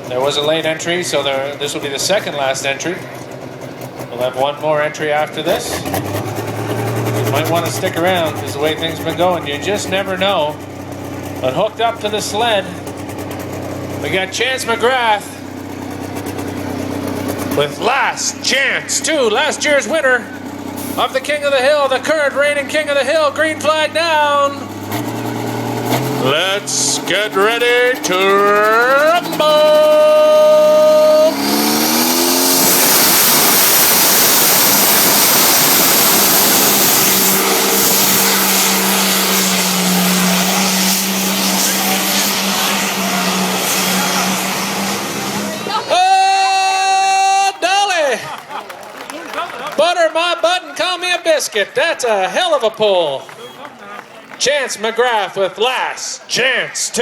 There was a late entry, so this will be the second last entry. We'll have one more entry after this. You might want to stick around because the way things have been going, you just never know. But hooked up to the sled, we got Chance McGrath with Last Chance 2, last year's winner of the King of the Hill, the current reigning King of the Hill. Green flag down. Let's get ready to rumble! Butter my butt and call me a biscuit. That's a hell of a pull. Chance McGrath with Last Chance 2.